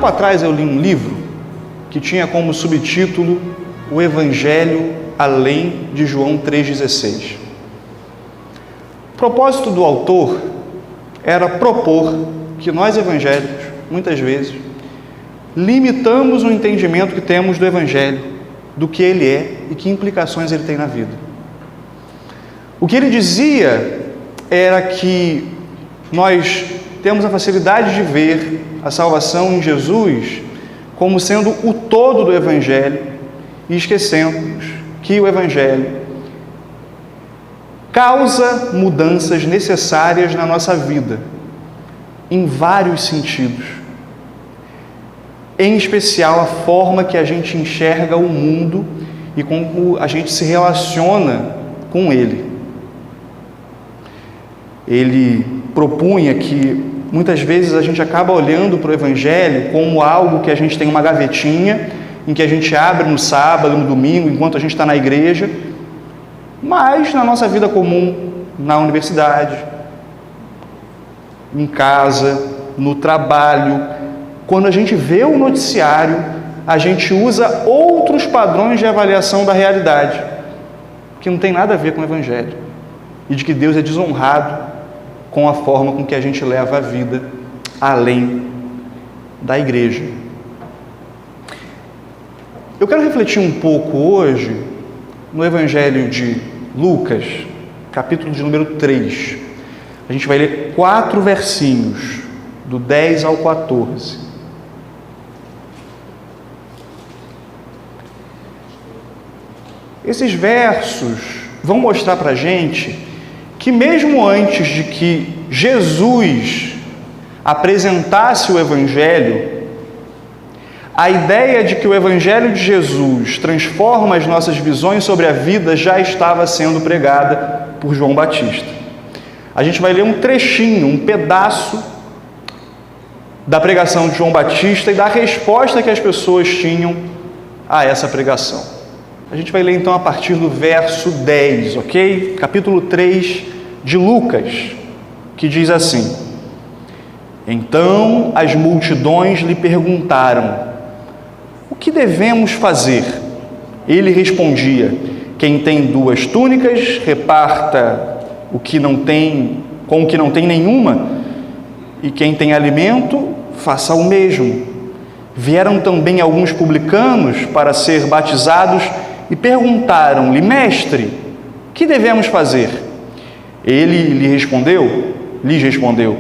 tempo atrás eu li um livro que tinha como subtítulo O Evangelho além de João 3,16. O propósito do autor era propor que nós evangélicos, muitas vezes, limitamos o entendimento que temos do Evangelho, do que ele é e que implicações ele tem na vida. O que ele dizia era que nós temos a facilidade de ver a salvação em Jesus como sendo o todo do Evangelho e esquecemos que o Evangelho causa mudanças necessárias na nossa vida, em vários sentidos. Em especial a forma que a gente enxerga o mundo e como a gente se relaciona com ele. Ele propunha que muitas vezes a gente acaba olhando para o Evangelho como algo que a gente tem uma gavetinha, em que a gente abre no sábado, no domingo, enquanto a gente está na igreja, mas na nossa vida comum, na universidade, em casa, no trabalho, quando a gente vê o noticiário, a gente usa outros padrões de avaliação da realidade, que não tem nada a ver com o Evangelho, e de que Deus é desonrado com a forma com que a gente leva a vida além da igreja. Eu quero refletir um pouco hoje no Evangelho de Lucas, capítulo de número 3. A gente vai ler 4 versinhos, do 10 ao 14. Esses versos vão mostrar para a gente que mesmo antes de que Jesus apresentasse o Evangelho, a ideia de que o Evangelho de Jesus transforma as nossas visões sobre a vida já estava sendo pregada por João Batista. A gente vai ler um trechinho, um pedaço da pregação de João Batista e da resposta que as pessoas tinham a essa pregação. A gente vai ler então a partir do verso 10, ok? Capítulo 3 de Lucas, que diz assim: Então as multidões lhe perguntaram: O que devemos fazer? Ele respondia: Quem tem 2 túnicas, reparta o que não tem com o que não tem nenhuma, e quem tem alimento, faça o mesmo. Vieram também alguns publicanos para ser batizados e perguntaram-lhe: Mestre, que devemos fazer? Ele lhes respondeu: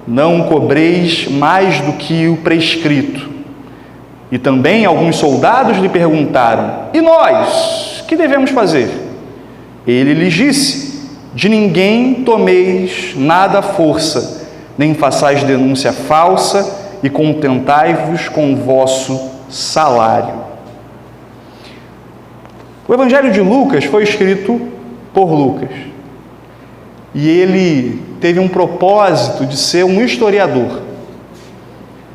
Não cobreis mais do que o prescrito. E também alguns soldados lhe perguntaram: E nós, que devemos fazer? Ele lhes disse: De ninguém tomeis nada à força, nem façais denúncia falsa, e contentai-vos com o vosso salário. O Evangelho de Lucas foi escrito por Lucas. E ele teve um propósito de ser um historiador.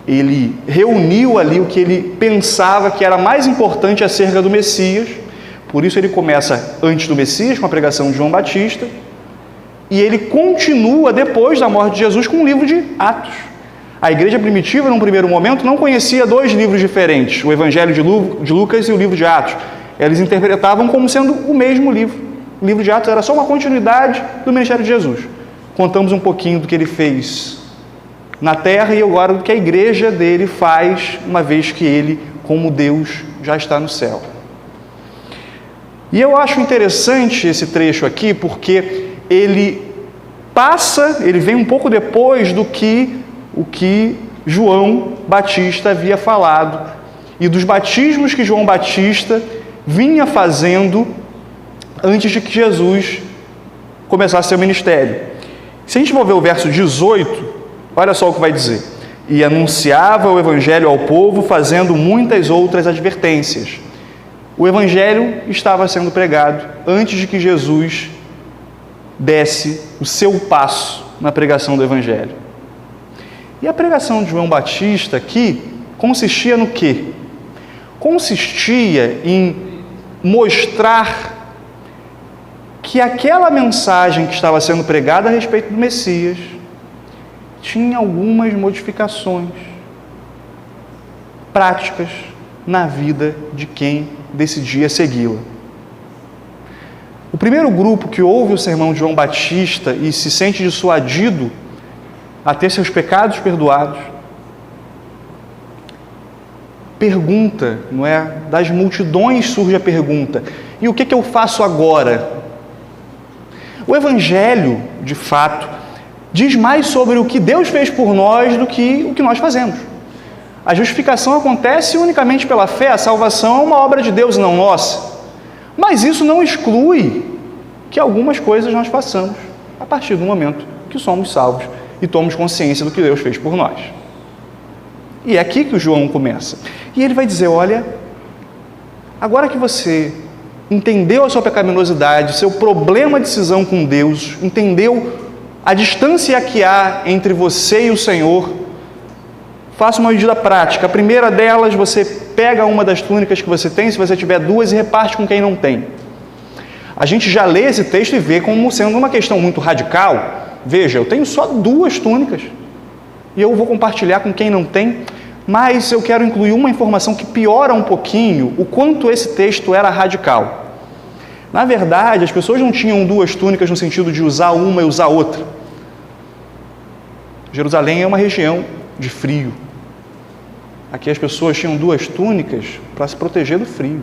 Ele reuniu ali o que ele pensava que era mais importante acerca do Messias. Por isso ele começa antes do Messias, com a pregação de João Batista, e ele continua depois da morte de Jesus com um livro de Atos. A igreja primitiva, num primeiro momento, não conhecia 2 livros diferentes, o Evangelho de Lucas e o livro de Atos. Eles interpretavam como sendo o mesmo livro. O livro de Atos era só uma continuidade do ministério de Jesus. Contamos um pouquinho do que ele fez na terra e agora do que a igreja dele faz, uma vez que ele, como Deus, já está no céu. E eu acho interessante esse trecho aqui, porque ele vem um pouco depois do que o que João Batista havia falado e dos batismos que João Batista vinha fazendo antes de que Jesus começasse seu ministério. Se a gente for ver o verso 18, olha só o que vai dizer: E anunciava o Evangelho ao povo, fazendo muitas outras advertências. O Evangelho estava sendo pregado antes de que Jesus desse o seu passo na pregação do Evangelho. E a pregação de João Batista aqui consistia no quê? Consistia em mostrar que aquela mensagem que estava sendo pregada a respeito do Messias tinha algumas modificações. práticas na vida de quem decidia segui-la. O primeiro grupo que ouve o sermão de João Batista e se sente dissuadido a ter seus pecados perdoados, pergunta, não é? Das multidões surge a pergunta: e o que eu faço agora? O Evangelho, de fato, diz mais sobre o que Deus fez por nós do que o que nós fazemos. A justificação acontece unicamente pela fé, a salvação é uma obra de Deus, não nossa. Mas isso não exclui que algumas coisas nós façamos a partir do momento que somos salvos e tomamos consciência do que Deus fez por nós. E é aqui que o João começa. E ele vai dizer: olha, agora que você entendeu a sua pecaminosidade, seu problema de cisão com Deus, entendeu a distância que há entre você e o Senhor, faça uma medida prática. A primeira delas, você pega uma das túnicas que você tem, se você tiver duas, e reparte com quem não tem. A gente já lê esse texto e vê como sendo uma questão muito radical. Veja, eu tenho só 2 túnicas e eu vou compartilhar com quem não tem, mas eu quero incluir uma informação que piora um pouquinho o quanto esse texto era radical. Na verdade, as pessoas não tinham 2 túnicas no sentido de usar uma e usar outra. Jerusalém é uma região de frio. Aqui as pessoas tinham 2 túnicas para se proteger do frio.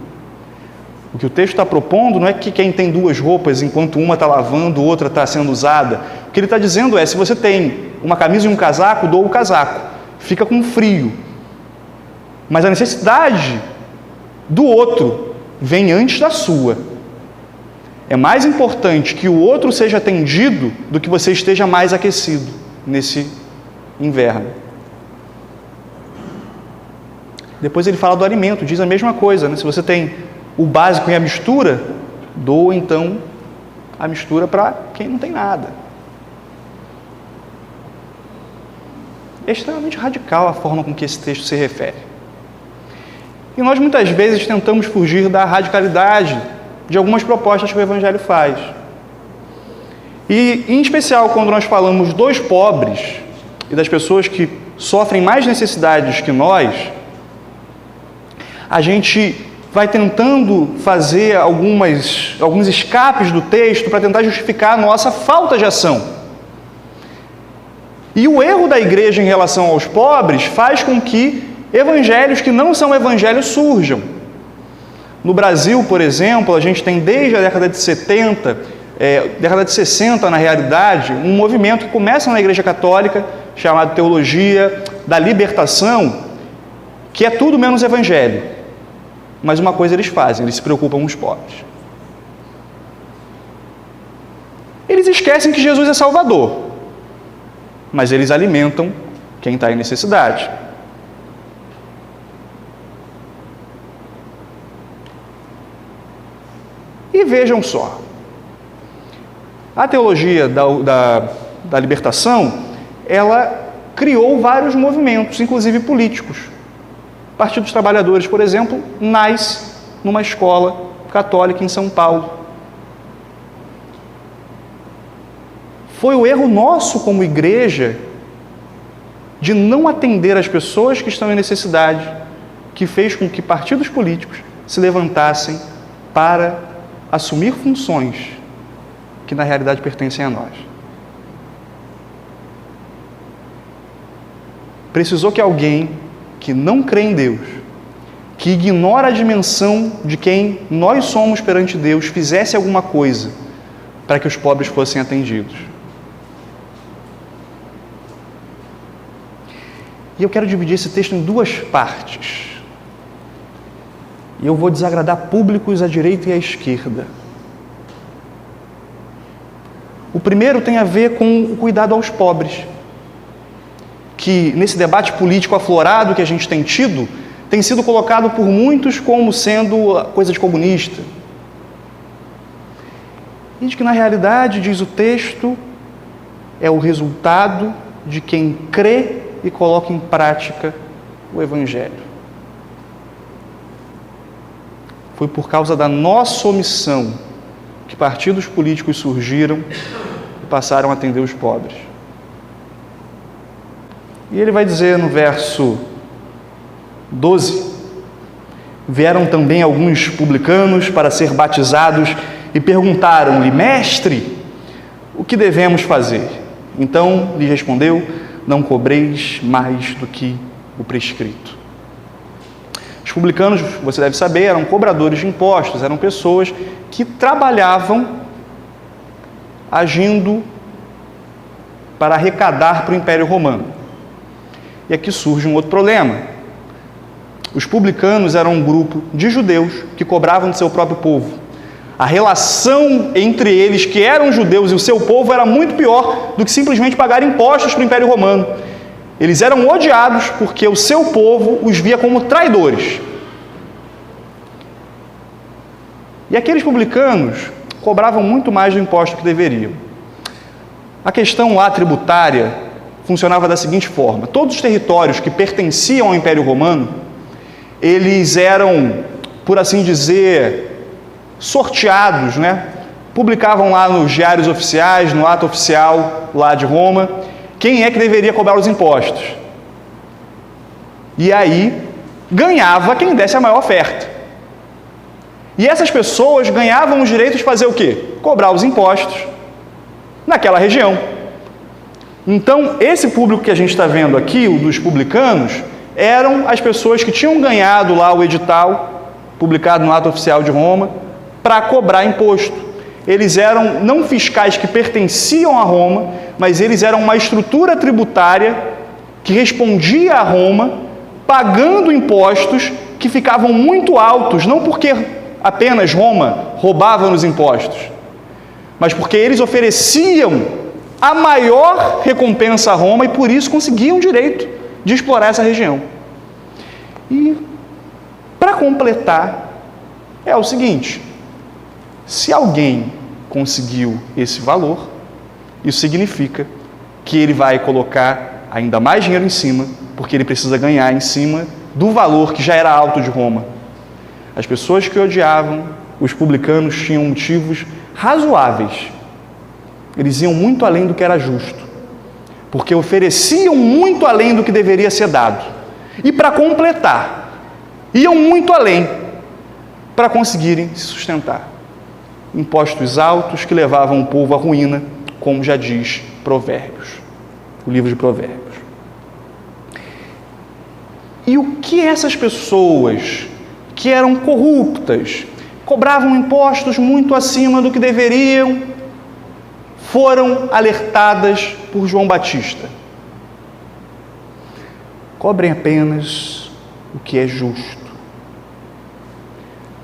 O que o texto está propondo não é que quem tem 2 roupas, enquanto uma está lavando, outra está sendo usada. O que ele está dizendo é: se você tem uma camisa e um casaco, doa o casaco. Fica com frio. Mas a necessidade do outro vem antes da sua. É mais importante que o outro seja atendido do que você esteja mais aquecido nesse inverno. Depois ele fala do alimento, diz a mesma coisa, né? Se você tem o básico e a mistura, doa então a mistura para quem não tem nada. É extremamente radical a forma com que esse texto se refere. E nós muitas vezes tentamos fugir da radicalidade de algumas propostas que o Evangelho faz. E, em especial, quando nós falamos dos pobres e das pessoas que sofrem mais necessidades que nós, a gente vai tentando fazer alguns escapes do texto para tentar justificar a nossa falta de ação. E o erro da igreja em relação aos pobres faz com que evangelhos que não são evangelhos surjam. No Brasil, por exemplo, a gente tem desde a década de 70, década de 60 na realidade, um movimento que começa na Igreja Católica, chamado Teologia da Libertação, que é tudo menos evangelho. Mas uma coisa eles fazem, eles se preocupam com os pobres. Eles esquecem que Jesus é Salvador, mas eles alimentam quem está em necessidade. E vejam só, a teologia da libertação, ela criou vários movimentos, inclusive políticos. O Partido dos Trabalhadores, por exemplo, nasce numa escola católica em São Paulo. Foi o erro nosso como igreja de não atender as pessoas que estão em necessidade, que fez com que partidos políticos se levantassem para assumir funções que na realidade pertencem a nós. Precisou que alguém que não crê em Deus, que ignora a dimensão de quem nós somos perante Deus, fizesse alguma coisa para que os pobres fossem atendidos. E eu quero dividir esse texto em 2 partes. E eu vou desagradar públicos à direita e à esquerda. O primeiro tem a ver com o cuidado aos pobres, que nesse debate político aflorado que a gente tem tido, tem sido colocado por muitos como sendo coisa de comunista. E de que na realidade, diz o texto, é o resultado de quem crê e coloca em prática o Evangelho. Foi por causa da nossa omissão que partidos políticos surgiram e passaram a atender os pobres. E ele vai dizer no verso 12. Vieram também alguns publicanos para ser batizados e perguntaram-lhe: Mestre, o que devemos fazer? Então lhe respondeu: não cobreis mais do que o prescrito. Os publicanos, você deve saber, eram cobradores de impostos, eram pessoas que trabalhavam agindo para arrecadar para o Império Romano. E aqui surge um outro problema. Os publicanos eram um grupo de judeus que cobravam de seu próprio povo. A relação entre eles, que eram judeus, e o seu povo era muito pior do que simplesmente pagar impostos para o Império Romano. Eles eram odiados porque o seu povo os via como traidores. E aqueles publicanos cobravam muito mais do imposto que deveriam. A questão lá tributária funcionava da seguinte forma: todos os territórios que pertenciam ao Império Romano, eles eram, por assim dizer, sorteados, né? Publicavam lá nos diários oficiais, no ato oficial lá de Roma, quem é que deveria cobrar os impostos. E aí, ganhava quem desse a maior oferta. E essas pessoas ganhavam o direito de fazer o quê? Cobrar os impostos naquela região. Então, esse público que a gente está vendo aqui, o dos publicanos, eram as pessoas que tinham ganhado lá o edital, publicado no ato oficial de Roma, para cobrar imposto. Eles eram não fiscais que pertenciam a Roma, mas eles eram uma estrutura tributária que respondia a Roma, pagando impostos que ficavam muito altos, não porque apenas Roma roubava nos impostos, mas porque eles ofereciam a maior recompensa a Roma e por isso conseguiam o direito de explorar essa região. E, para completar, é o seguinte: se alguém conseguiu esse valor, isso significa que ele vai colocar ainda mais dinheiro em cima, porque ele precisa ganhar em cima do valor que já era alto de Roma. As pessoas que odiavam os publicanos tinham motivos razoáveis. Eles iam muito além do que era justo, porque ofereciam muito além do que deveria ser dado. E para completar, iam muito além para conseguirem se sustentar. Impostos altos que levavam o povo à ruína, como já diz Provérbios, o livro de Provérbios. E o que essas pessoas que eram corruptas, cobravam impostos muito acima do que deveriam, foram alertadas por João Batista? Cobrem apenas o que é justo.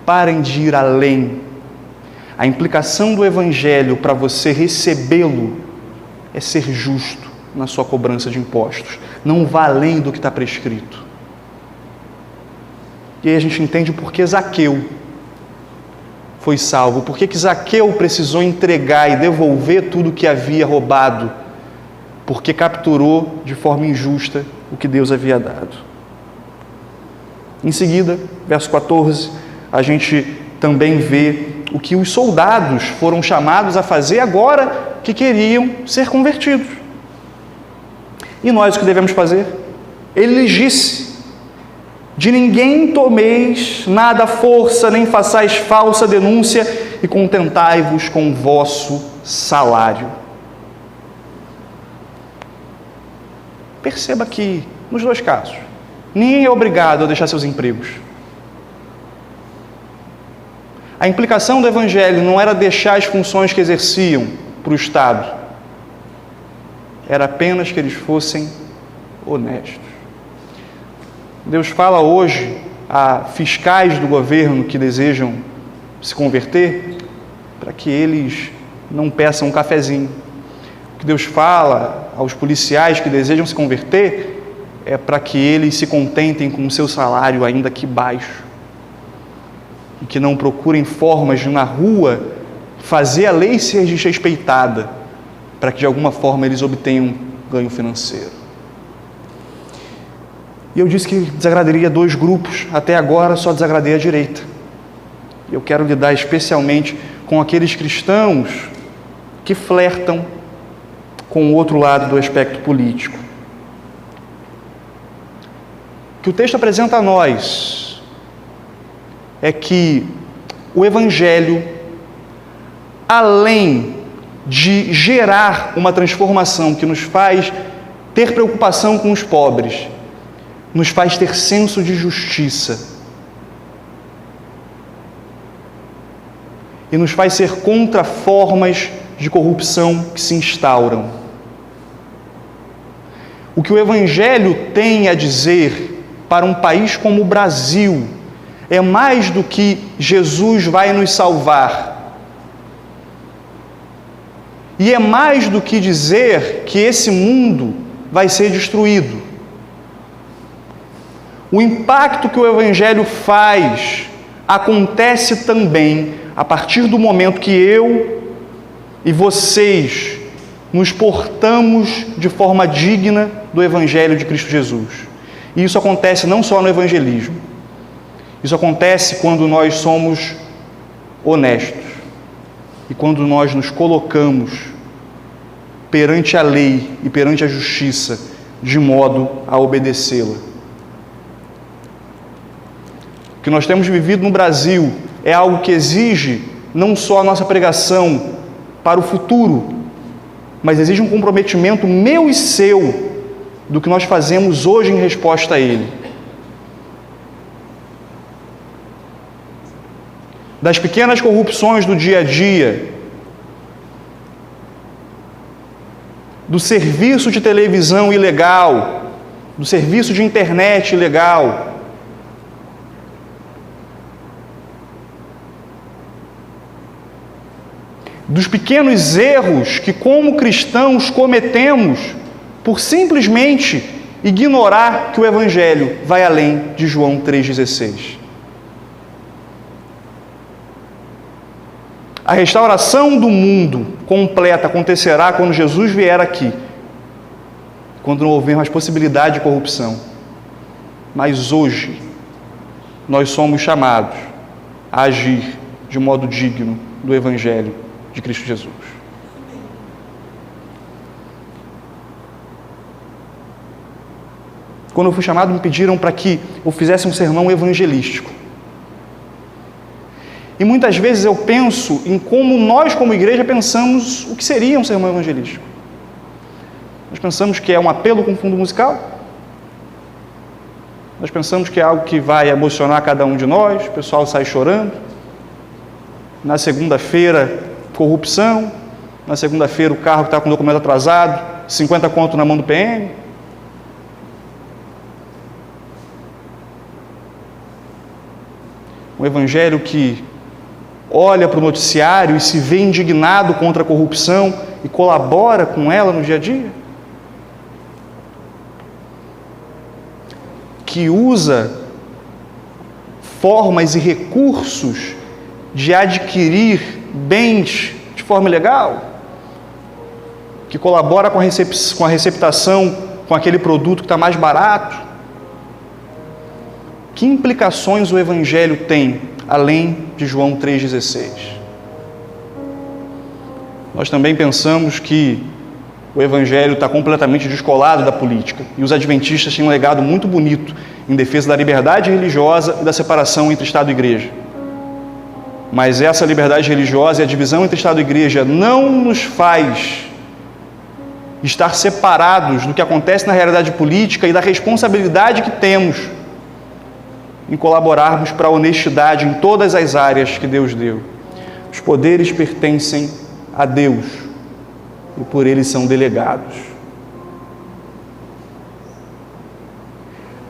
Parem de ir além. A implicação do Evangelho para você recebê-lo é ser justo na sua cobrança de impostos. Não vá além do que está prescrito. E aí a gente entende por que Zaqueu foi salvo, por que Zaqueu precisou entregar e devolver tudo o que havia roubado, porque capturou de forma injusta o que Deus havia dado. Em seguida, verso 14, a gente também vê o que os soldados foram chamados a fazer agora que queriam ser convertidos. E nós o que devemos fazer? Ele lhes disse: de ninguém tomeis nada à força, nem façais falsa denúncia, e contentai-vos com o vosso salário. Perceba que, nos dois casos, ninguém é obrigado a deixar seus empregos. A implicação do Evangelho não era deixar as funções que exerciam para o Estado, era apenas que eles fossem honestos. Deus fala hoje a fiscais do governo que desejam se converter, para que eles não peçam um cafezinho. O que Deus fala aos policiais que desejam se converter é para que eles se contentem com o seu salário ainda que baixo, e que não procurem formas de na rua fazer a lei ser desrespeitada, para que de alguma forma eles obtenham ganho financeiro. E eu disse que desagradaria dois grupos, até agora só desagradei a direita. Eu quero lidar especialmente com aqueles cristãos que flertam com o outro lado do aspecto político. que o texto apresenta a nós é que o Evangelho, além de gerar uma transformação que nos faz ter preocupação com os pobres, nos faz ter senso de justiça e nos faz ser contra formas de corrupção que se instauram. O que o Evangelho tem a dizer para um país como o Brasil é mais do que Jesus vai nos salvar. E é mais do que dizer que esse mundo vai ser destruído. O impacto que o Evangelho faz acontece também a partir do momento que eu e vocês nos portamos de forma digna do Evangelho de Cristo Jesus. E isso acontece não só no evangelismo. Isso acontece quando nós somos honestos e quando nós nos colocamos perante a lei e perante a justiça de modo a obedecê-la. O que nós temos vivido no Brasil é algo que exige não só a nossa pregação para o futuro, mas exige um comprometimento meu e seu do que nós fazemos hoje em resposta a ele. Das pequenas corrupções do dia a dia, do serviço de televisão ilegal, do serviço de internet ilegal, dos pequenos erros que, como cristãos, cometemos por simplesmente ignorar que o Evangelho vai além de João 3,16. A restauração do mundo completa acontecerá quando Jesus vier aqui, quando não houver mais possibilidade de corrupção. Mas hoje, nós somos chamados a agir de modo digno do Evangelho de Cristo Jesus. Quando eu fui chamado, me pediram para que eu fizesse um sermão evangelístico. E muitas vezes eu penso em como nós, como igreja, pensamos o que seria um sermão evangelístico. Nós pensamos que é um apelo com fundo musical. Nós pensamos que é algo que vai emocionar cada um de nós, o pessoal sai chorando. Na segunda-feira, corrupção. Na segunda-feira, o carro que está com o documento atrasado, 50 conto na mão do PM. Um evangelho que olha para o noticiário e se vê indignado contra a corrupção e colabora com ela no dia a dia. Que usa formas e recursos de adquirir bens de forma ilegal. Que colabora com a receptação com aquele produto que está mais barato. Que implicações o Evangelho tem, além de João 3,16? Nós também pensamos que o Evangelho está completamente descolado da política, e os adventistas têm um legado muito bonito em defesa da liberdade religiosa e da separação entre Estado e Igreja. Mas essa liberdade religiosa e a divisão entre Estado e Igreja não nos faz estar separados do que acontece na realidade política e da responsabilidade que temos em colaborarmos para a honestidade em todas as áreas que Deus deu. Os poderes pertencem a Deus e por Ele são delegados.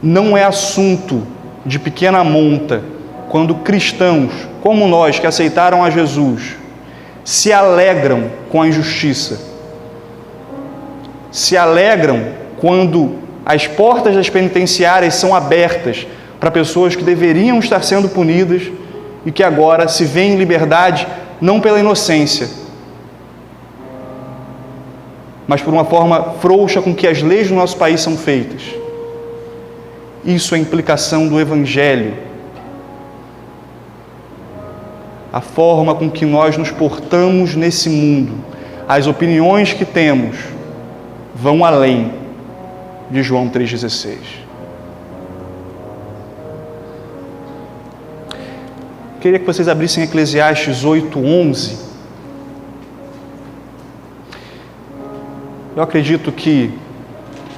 Não é assunto de pequena monta quando cristãos, como nós, que aceitaram a Jesus, se alegram com a injustiça, se alegram quando as portas das penitenciárias são abertas para pessoas que deveriam estar sendo punidas e que agora se veem em liberdade não pela inocência, mas por uma forma frouxa com que as leis do nosso país são feitas. Isso é implicação do Evangelho. A forma com que nós nos portamos nesse mundo, as opiniões que temos, vão além de João 3,16. Queria que vocês abrissem Eclesiastes 8:11. Eu acredito que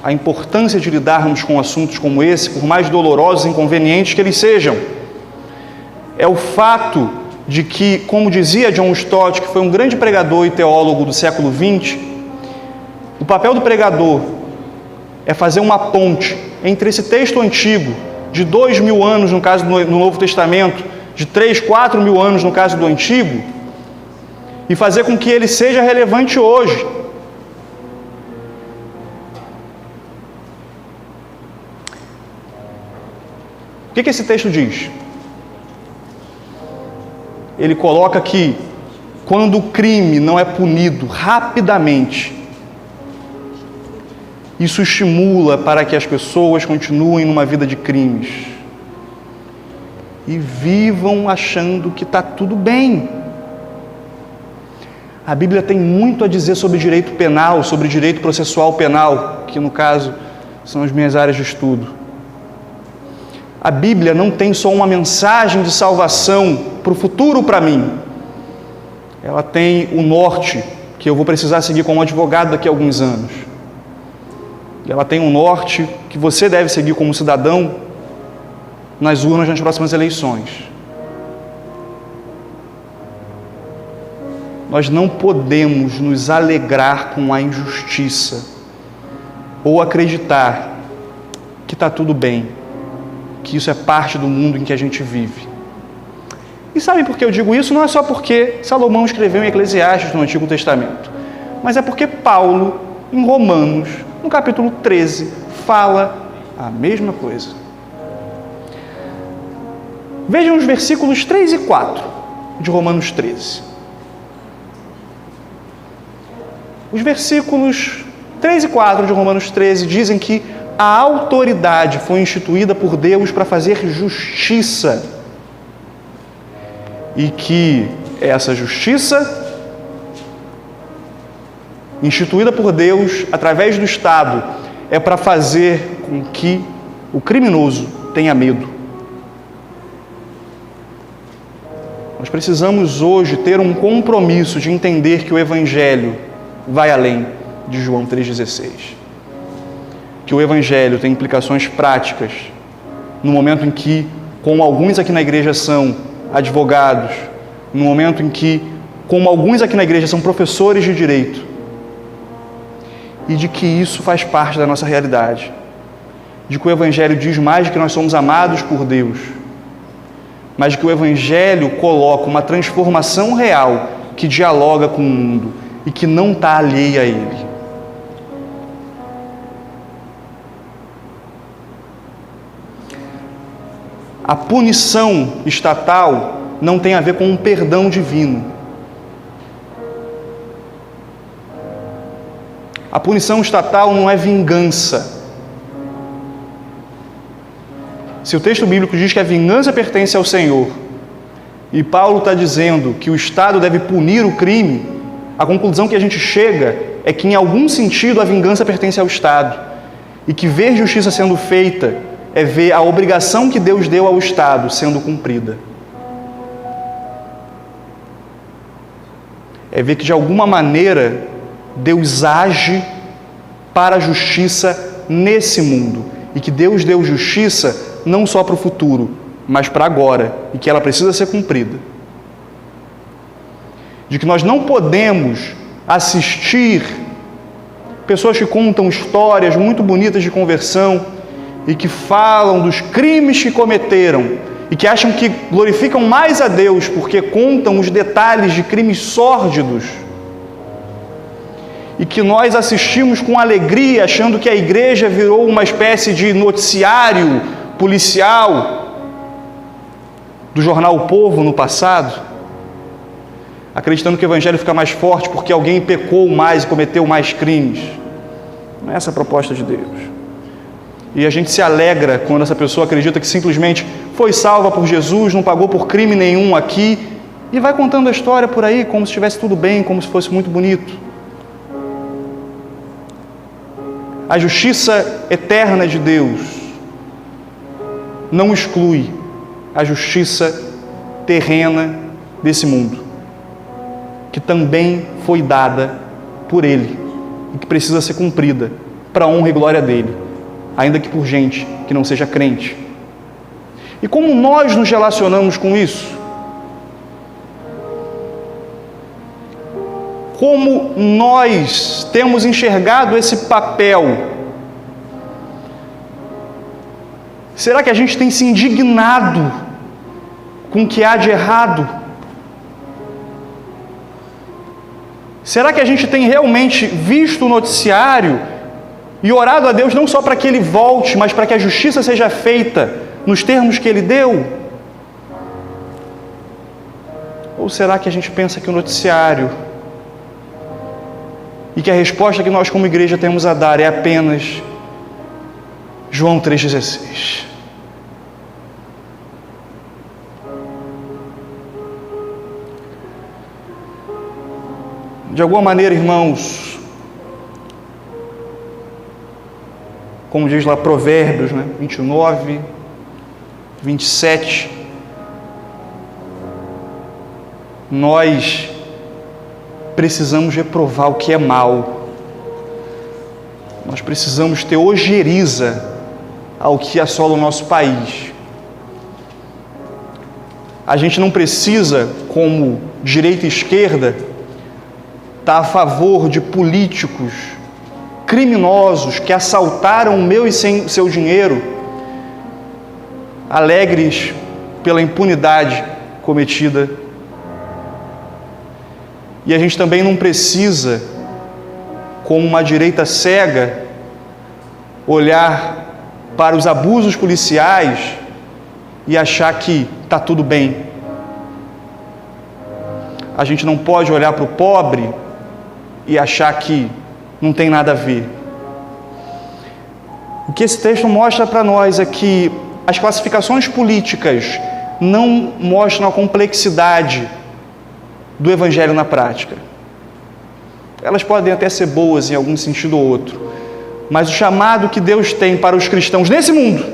a importância de lidarmos com assuntos como esse, por mais dolorosos e inconvenientes que eles sejam, é o fato de que, como dizia John Stott, que foi um grande pregador e teólogo do século XX, o papel do pregador é fazer uma ponte entre esse texto antigo, de 2.000 anos no caso do Novo Testamento, de 3.000-4.000 anos no caso do Antigo, e fazer com que ele seja relevante hoje. O que esse texto diz? Ele coloca que quando o crime não é punido rapidamente, isso estimula para que as pessoas continuem numa vida de crimes e vivam achando que está tudo bem. A Bíblia tem muito a dizer sobre direito penal, sobre direito processual penal, que no caso são as minhas áreas de estudo. A Bíblia não tem só uma mensagem de salvação para o futuro para mim. Ela tem o norte, que eu vou precisar seguir como advogado daqui a alguns anos. E ela tem um norte que você deve seguir como cidadão nas urnas nas próximas eleições. Nós não podemos nos alegrar com a injustiça ou acreditar que está tudo bem, que isso é parte do mundo em que a gente vive. E sabem por que eu digo isso? Não é só porque Salomão escreveu em Eclesiastes no Antigo Testamento, mas é porque Paulo, em Romanos, no capítulo 13, fala a mesma coisa. Vejam os versículos 3 e 4 de Romanos 13. Os versículos 3 e 4 de Romanos 13 dizem que a autoridade foi instituída por Deus para fazer justiça e que essa justiça instituída por Deus através do Estado é para fazer com que o criminoso tenha medo. Nós precisamos hoje ter um compromisso de entender que o Evangelho vai além de João 3,16. Que o Evangelho tem implicações práticas no momento em que, como alguns aqui na igreja são advogados, no momento em que, como alguns aqui na igreja são professores de direito, e de que isso faz parte da nossa realidade, de que o Evangelho diz mais de que nós somos amados por Deus, mas de que o Evangelho coloca uma transformação real que dialoga com o mundo e que não está alheia a ele. A punição estatal não tem a ver com um perdão divino. A punição estatal não é vingança. Se o texto bíblico diz que a vingança pertence ao Senhor, e Paulo está dizendo que o Estado deve punir o crime, a conclusão que a gente chega é que, em algum sentido, a vingança pertence ao Estado, e que ver justiça sendo feita é ver a obrigação que Deus deu ao Estado sendo cumprida. É ver que, de alguma maneira, Deus age para a justiça nesse mundo, e que Deus deu justiça não só para o futuro, mas para agora, e que ela precisa ser cumprida. De que nós não podemos assistir pessoas que contam histórias muito bonitas de conversão e que falam dos crimes que cometeram e que acham que glorificam mais a Deus porque contam os detalhes de crimes sórdidos, e que nós assistimos com alegria, achando que a igreja virou uma espécie de noticiário policial do jornal O Povo no passado, acreditando que o Evangelho fica mais forte porque alguém pecou mais e cometeu mais crimes. Não é essa a proposta de Deus. E a gente se alegra quando essa pessoa acredita que simplesmente foi salva por Jesus, não pagou por crime nenhum aqui, e vai contando a história por aí como se estivesse tudo bem, como se fosse muito bonito. A justiça eterna de Deus não exclui a justiça terrena desse mundo, que também foi dada por Ele e que precisa ser cumprida para a honra e glória dEle, ainda que por gente que não seja crente. E como nós nos relacionamos com isso? Como nós temos enxergado esse papel? Será que a gente tem se indignado com o que há de errado? Será que a gente tem realmente visto o noticiário e orado a Deus não só para que Ele volte, mas para que a justiça seja feita nos termos que Ele deu? Ou será que a gente pensa que o noticiário e que a resposta que nós como igreja temos a dar é apenas João 3,16? De alguma maneira, irmãos, como diz lá Provérbios, 29, 27, nós precisamos reprovar o que é mal. Nós precisamos ter ojeriza ao que assola o nosso país. A gente não precisa, como direita e esquerda, estar a favor de políticos criminosos que assaltaram o meu e seu dinheiro, alegres pela impunidade cometida. E a gente também não precisa, como uma direita cega, olhar para os abusos policiais e achar que está tudo bem. A gente não pode olhar para o pobre e achar que não tem nada a ver. O que esse texto mostra para nós é que as classificações políticas não mostram a complexidade do Evangelho na prática. Elas podem até ser boas em algum sentido ou outro, mas o chamado que Deus tem para os cristãos nesse mundo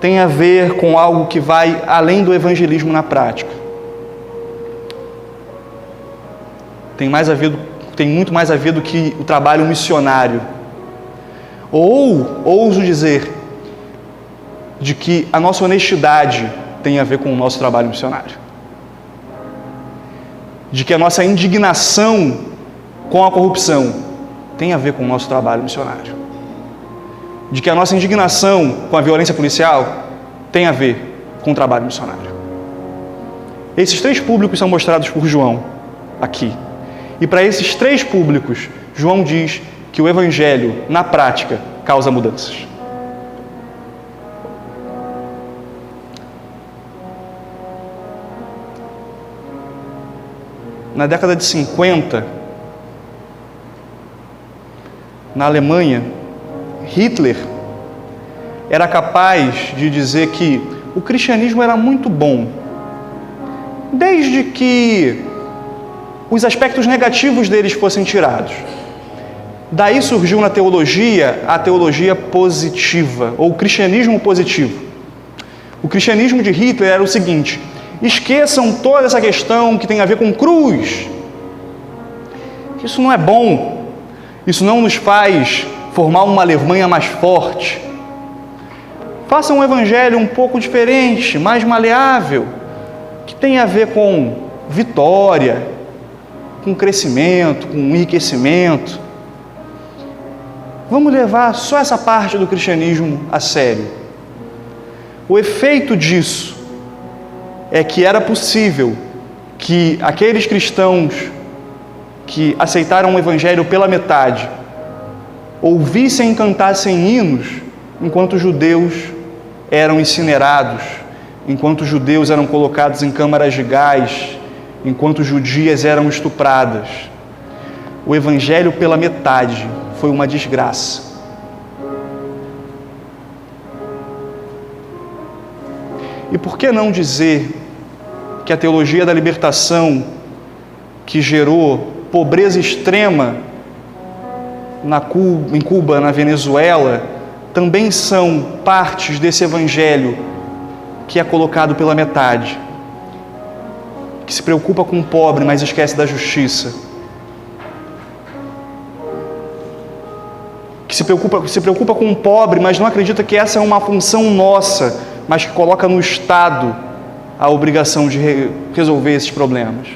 tem a ver com algo que vai além do evangelismo na prática. Tem muito mais a ver do que o trabalho missionário. Ou, ouso dizer, de que a nossa honestidade tem a ver com o nosso trabalho missionário. De que a nossa indignação com a corrupção tem a ver com o nosso trabalho missionário. De que a nossa indignação com a violência policial tem a ver com o trabalho missionário. Esses três públicos são mostrados por João aqui. E para esses três públicos, João diz que o Evangelho, na prática, causa mudanças. Na década de 50, na Alemanha, Hitler era capaz de dizer que o cristianismo era muito bom, desde que os aspectos negativos deles fossem tirados. Daí surgiu na teologia a teologia positiva, ou o cristianismo positivo. O cristianismo de Hitler era o seguinte: esqueçam toda essa questão que tem a ver com cruz. Isso não é bom. Isso não nos faz formar uma Alemanha mais forte. Façam um evangelho um pouco diferente, mais maleável, que tem a ver com vitória, com crescimento, com enriquecimento. Vamos levar só essa parte do cristianismo a sério. O efeito disso é que era possível que aqueles cristãos que aceitaram o evangelho pela metade ouvissem e cantassem hinos enquanto os judeus eram incinerados, enquanto os judeus eram colocados em câmaras de gás, enquanto judias eram estupradas. O evangelho pela metade foi uma desgraça. E por que não dizer que a teologia da libertação, que gerou pobreza extrema em Cuba, na Venezuela, também são partes desse evangelho que é colocado pela metade? que se preocupa com o pobre, mas esquece da justiça, que se preocupa com o pobre, mas não acredita que essa é uma função nossa, mas que coloca no Estado a obrigação de resolver esses problemas.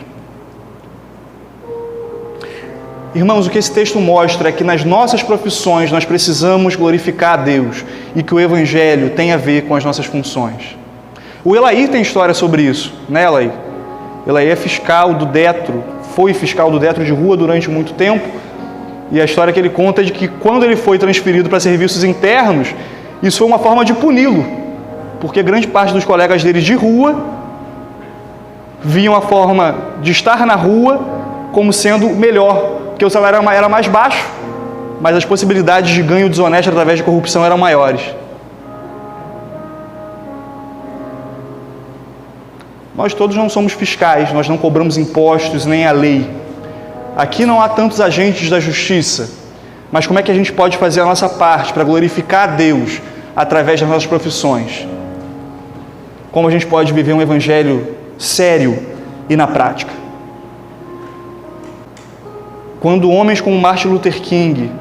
Irmãos, o que esse texto mostra é que nas nossas profissões nós precisamos glorificar a Deus e que o Evangelho tem a ver com as nossas funções. O Elaí tem história sobre isso, né, Elaí? Elaí é fiscal do Detro, foi fiscal do Detro de rua durante muito tempo, e a história que ele conta é de que quando ele foi transferido para serviços internos, isso foi uma forma de puni-lo, porque grande parte dos colegas dele de rua viam a forma de estar na rua como sendo melhor, porque o salário era mais baixo, mas as possibilidades de ganho desonesto através de corrupção eram maiores. Nós todos não somos fiscais, nós não cobramos impostos nem a lei. Aqui não há tantos agentes da justiça, mas como é que a gente pode fazer a nossa parte para glorificar a Deus através das nossas profissões? Como a gente pode viver um evangelho sério e na prática? Quando homens como Martin Luther King,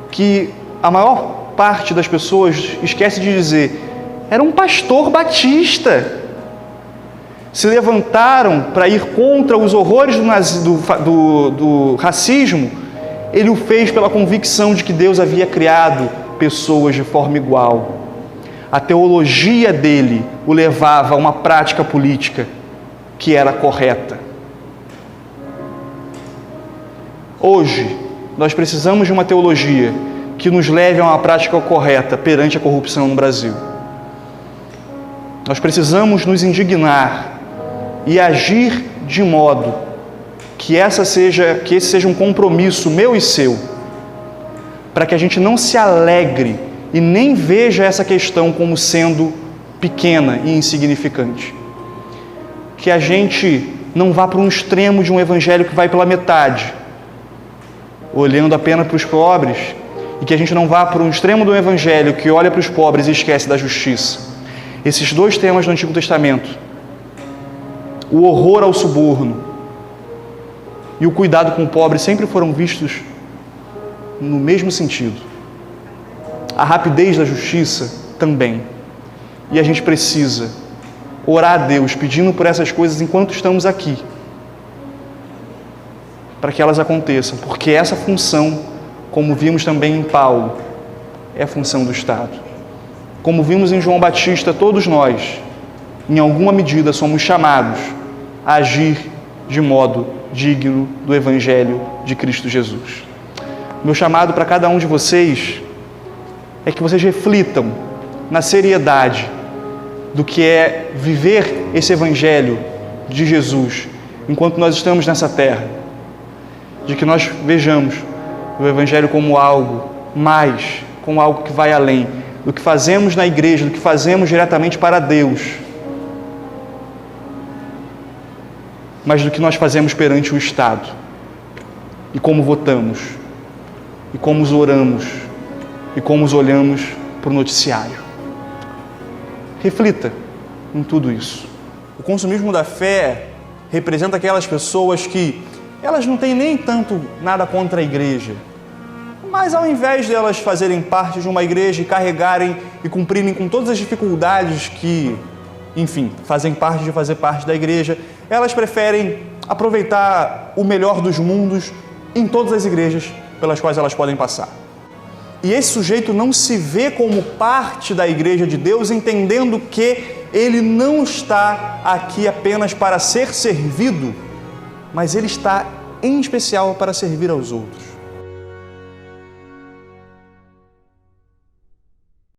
que a maior parte das pessoas esquece de dizer, era um pastor batista, se levantaram para ir contra os horrores do racismo, ele o fez pela convicção de que Deus havia criado pessoas de forma igual. A teologia dele o levava a uma prática política que era correta. Hoje, nós precisamos de uma teologia que nos leve a uma prática correta perante a corrupção no Brasil. Nós precisamos nos indignar e agir de modo que esse seja um compromisso meu e seu, para que a gente não se alegre e nem veja essa questão como sendo pequena e insignificante. Que a gente não vá para um extremo de um evangelho que vai pela metade, olhando apenas para os pobres, e que a gente não vá para um extremo do evangelho que olha para os pobres e esquece da justiça. Esses dois temas do Antigo Testamento, o horror ao suborno e o cuidado com o pobre, sempre foram vistos no mesmo sentido. A rapidez da justiça também. E a gente precisa orar a Deus pedindo por essas coisas enquanto estamos aqui, para que elas aconteçam, porque essa função, como vimos também em Paulo, é a função do Estado. Como vimos em João Batista, todos nós, em alguma medida, somos chamados a agir de modo digno do Evangelho de Cristo Jesus. Meu chamado para cada um de vocês é que vocês reflitam na seriedade do que é viver esse Evangelho de Jesus enquanto nós estamos nessa terra, de que nós vejamos o Evangelho como algo mais, como algo que vai além do que fazemos na igreja, do que fazemos diretamente para Deus, mas do que nós fazemos perante o Estado, e como votamos, e como oramos, e como olhamos para o noticiário. Reflita em tudo isso. O consumismo da fé representa aquelas pessoas que elas não têm nem tanto nada contra a igreja, mas ao invés de elas fazerem parte de uma igreja e carregarem e cumprirem com todas as dificuldades que, enfim, fazem parte de fazer parte da igreja, elas preferem aproveitar o melhor dos mundos em todas as igrejas pelas quais elas podem passar. E esse sujeito não se vê como parte da igreja de Deus, entendendo que ele não está aqui apenas para ser servido, mas ele está em especial para servir aos outros.